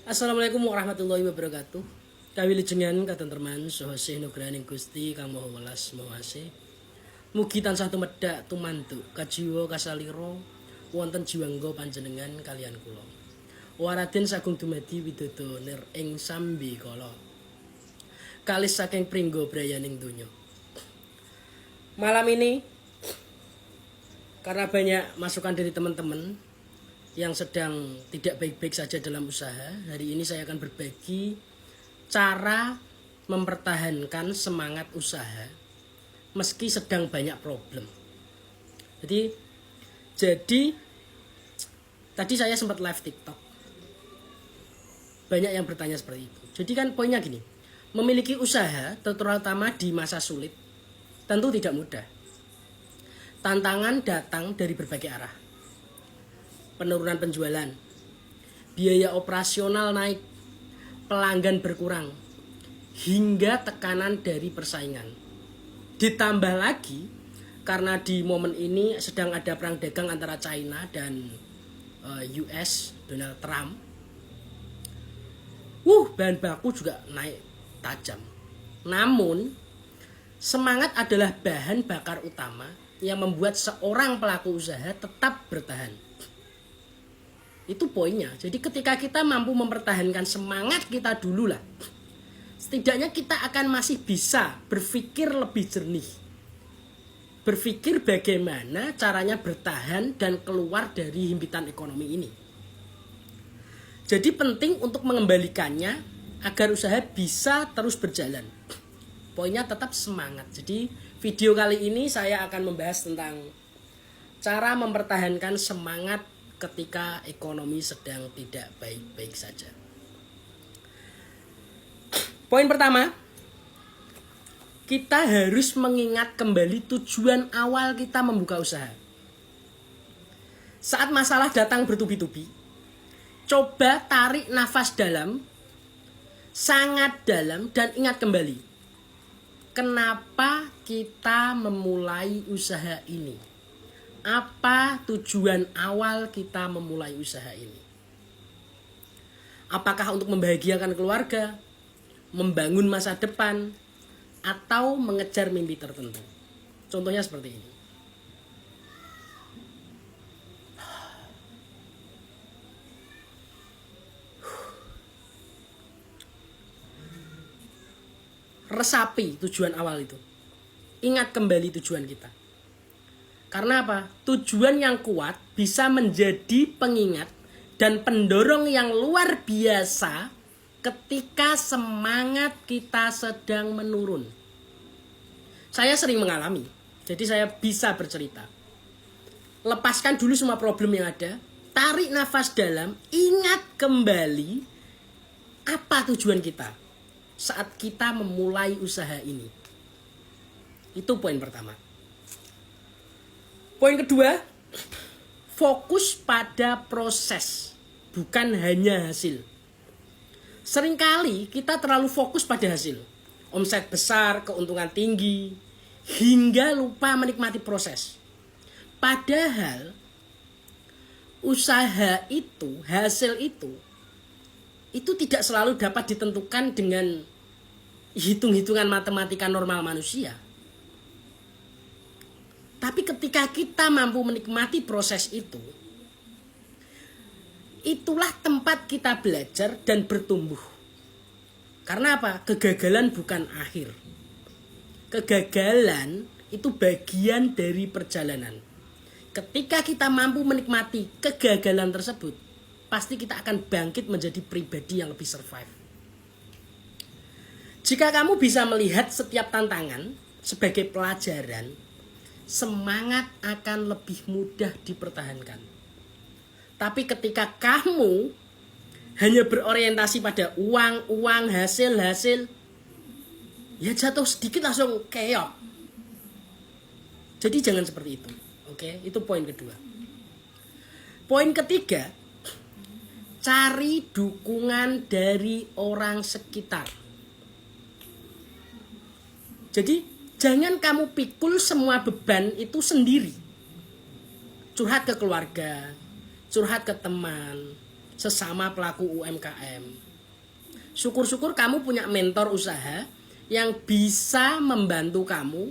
Assalamualaikum warahmatullahi wabarakatuh. Kawilujengan katenteman saha sih nugraning Gusti Kang Maha Welas Maha Asih. Mugi tansah tumedhak tumantuk kajiwa kasalira wonten jiwangga panjenengan kaliyan kula. Waraden sagung dumadi widodana ing sambi kala. Kalis saking pringga brayaning donya. Malam ini karena banyak masukan dari teman-teman yang sedang tidak baik-baik saja dalam usaha, hari ini saya akan berbagi cara mempertahankan semangat usaha meski sedang banyak problem. Jadi tadi saya sempat live TikTok. Banyak yang bertanya seperti itu. Jadi kan poinnya gini, memiliki usaha terutama di masa sulit tentu tidak mudah. Tantangan datang dari berbagai arah. Penurunan penjualan, biaya operasional naik, pelanggan berkurang, hingga tekanan dari persaingan. Ditambah lagi, karena di momen ini sedang ada perang dagang antara China dan US, Donald Trump. Bahan baku juga naik tajam. Namun, semangat adalah bahan bakar utama yang membuat seorang pelaku usaha tetap bertahan. Itu poinnya. Jadi ketika kita mampu mempertahankan semangat kita dulu lah, setidaknya kita akan masih bisa berpikir lebih jernih. Berpikir bagaimana caranya bertahan dan keluar dari himpitan ekonomi ini. Jadi penting untuk mengembalikannya agar usaha bisa terus berjalan. Poinnya tetap semangat. Jadi video kali ini saya akan membahas tentang cara mempertahankan semangat ketika ekonomi sedang tidak baik-baik saja. Poin pertama, kita harus mengingat kembali tujuan awal kita membuka usaha. Saat masalah datang bertubi-tubi, coba tarik nafas dalam, sangat dalam, dan ingat kembali. Kenapa kita memulai usaha ini? Apa tujuan awal kita memulai usaha ini? Apakah untuk membahagiakan keluarga, membangun masa depan, atau mengejar mimpi tertentu? Contohnya seperti ini. Resapi tujuan awal itu. Ingat kembali tujuan kita. Karena apa? Tujuan yang kuat bisa menjadi pengingat dan pendorong yang luar biasa ketika semangat kita sedang menurun. Saya sering mengalami, jadi saya bisa bercerita. Lepaskan dulu semua problem yang ada, tarik nafas dalam, ingat kembali apa tujuan kita saat kita memulai usaha ini. Itu poin pertama. Poin kedua, fokus pada proses, bukan hanya hasil. Seringkali kita terlalu fokus pada hasil. Omset besar, keuntungan tinggi, hingga lupa menikmati proses. Padahal, usaha itu, hasil itu tidak selalu dapat ditentukan dengan hitung-hitungan matematika normal manusia. Tapi ketika kita mampu menikmati proses itu, itulah tempat kita belajar dan bertumbuh. Karena apa? Kegagalan bukan akhir. Kegagalan itu bagian dari perjalanan. Ketika kita mampu menikmati kegagalan tersebut, pasti kita akan bangkit menjadi pribadi yang lebih survive. Jika kamu bisa melihat setiap tantangan sebagai pelajaran, semangat akan lebih mudah dipertahankan. Tapi ketika kamu hanya berorientasi pada uang, hasil, ya jatuh sedikit langsung keok. Jadi jangan seperti itu. Oke, itu poin kedua. Poin ketiga, cari dukungan dari orang sekitar. Jadi jangan kamu pikul semua beban itu sendiri. Curhat ke keluarga, curhat ke teman, sesama pelaku UMKM. Syukur-syukur kamu punya mentor usaha yang bisa membantu kamu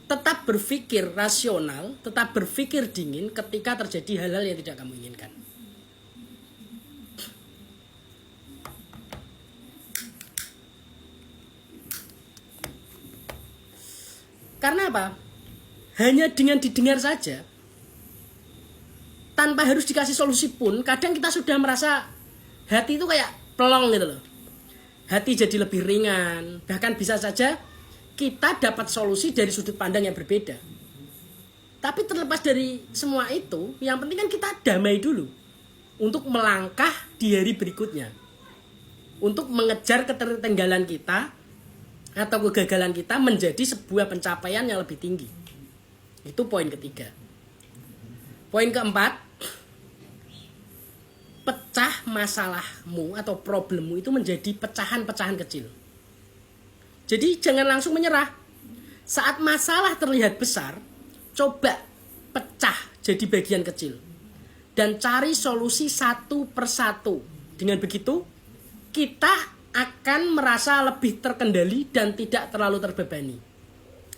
tetap berpikir rasional, tetap berpikir dingin ketika terjadi hal-hal yang tidak kamu inginkan. Karena apa? Hanya dengan didengar saja, tanpa harus dikasih solusi pun, kadang kita sudah merasa hati itu kayak pelong gitu loh. Hati jadi lebih ringan. Bahkan bisa saja kita dapat solusi dari sudut pandang yang berbeda. Tapi terlepas dari semua itu, yang penting kan kita damai dulu untuk melangkah di hari berikutnya, untuk mengejar ketertinggalan kita atau kegagalan kita menjadi sebuah pencapaian yang lebih tinggi. Itu poin ketiga. Poin keempat, pecah masalahmu atau problemmu itu menjadi pecahan-pecahan kecil. Jadi jangan langsung menyerah. Saat masalah terlihat besar, coba pecah jadi bagian kecil dan cari solusi satu persatu. Dengan begitu, kita akan merasa lebih terkendali dan tidak terlalu terbebani.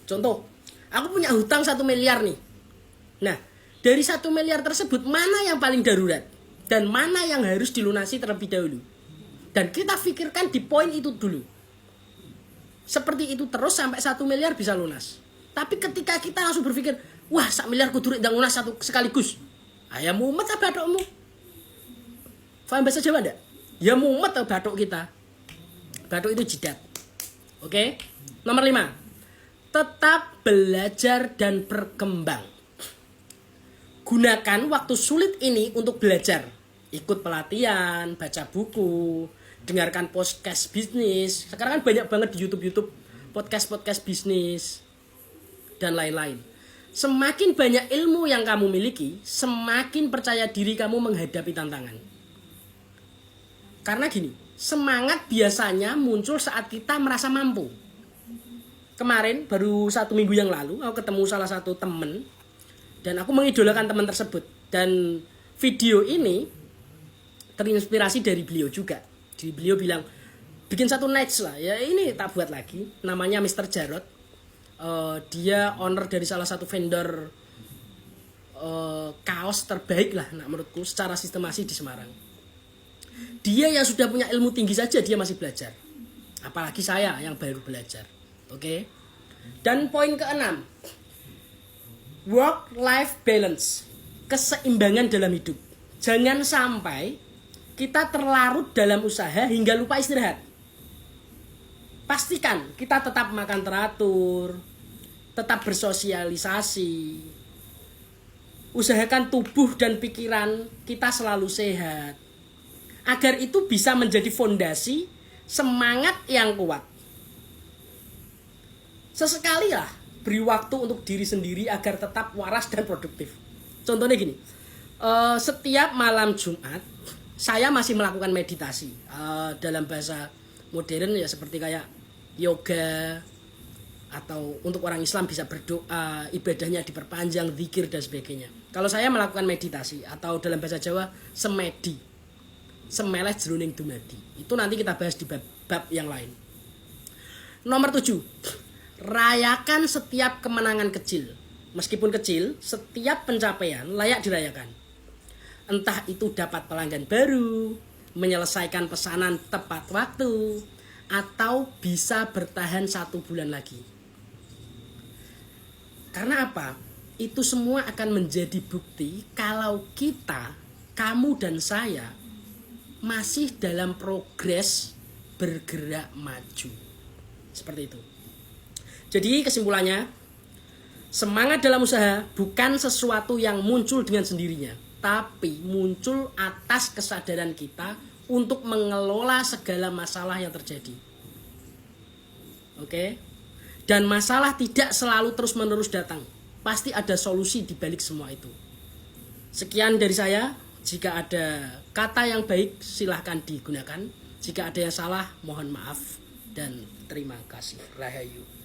Contoh, aku punya hutang 1 miliar nih. Nah, dari 1 miliar tersebut mana yang paling darurat dan mana yang harus dilunasi terlebih dahulu. Dan kita pikirkan di poin itu dulu. Seperti itu terus sampai 1 miliar bisa lunas. Tapi ketika kita langsung berpikir, wah 1 miliar kudu ndang lunas satu sekaligus. Ya mumet apa bathukmu? Paham bahasa Jawa enggak? Ya mumet apa bathuk kita. Bathuk itu jidat. Oke? Nomor 5. Tetap belajar dan berkembang. Gunakan waktu sulit ini untuk belajar. Ikut pelatihan, baca buku, dengarkan podcast bisnis. Sekarang kan banyak banget di YouTube podcast bisnis dan lain-lain. Semakin banyak ilmu yang kamu miliki, semakin percaya diri kamu menghadapi tantangan. Karena gini, semangat biasanya muncul saat kita merasa mampu. Kemarin, baru 1 minggu yang lalu, aku ketemu salah satu temen. Dan aku mengidolakan teman tersebut. Dan video ini terinspirasi dari beliau juga. Jadi beliau bilang, bikin satu niche lah. Ya ini tak buat lagi. Namanya Mr. Jarod. Dia owner dari salah satu vendor kaos terbaik lah menurutku secara sistemasi di Semarang. Dia yang sudah punya ilmu tinggi saja dia masih belajar. Apalagi saya yang baru belajar. Oke. Dan poin ke-6. Work-life balance. Keseimbangan dalam hidup. Jangan sampai kita terlarut dalam usaha hingga lupa istirahat. Pastikan kita tetap makan teratur, tetap bersosialisasi. Usahakan tubuh dan pikiran kita selalu sehat. Agar itu bisa menjadi fondasi semangat yang kuat. Sesekali lah beri waktu untuk diri sendiri agar tetap waras dan produktif. Contohnya gini, setiap malam Jumat saya masih melakukan meditasi. Dalam bahasa modern ya seperti kayak yoga, atau untuk orang Islam bisa berdoa, ibadahnya diperpanjang, zikir dan sebagainya. Kalau saya melakukan meditasi atau dalam bahasa Jawa semedi, semeleh jroning dumadi. Itu nanti kita bahas di bab yang lain. Nomor 7. Rayakan setiap kemenangan kecil. Meskipun kecil, setiap pencapaian layak dirayakan. Entah itu dapat pelanggan baru, menyelesaikan pesanan tepat waktu, atau bisa bertahan 1 bulan lagi. Karena apa? Itu semua akan menjadi bukti kalau kita, kamu dan saya masih dalam progres bergerak maju. Seperti itu. Jadi kesimpulannya, semangat dalam usaha bukan sesuatu yang muncul dengan sendirinya, tapi muncul atas kesadaran kita untuk mengelola segala masalah yang terjadi. Oke? Dan masalah tidak selalu terus-menerus datang. Pasti ada solusi di balik semua itu. Sekian dari saya. Jika ada kata yang baik, silahkan digunakan. Jika ada yang salah, mohon maaf. Dan terima kasih. Rahayu.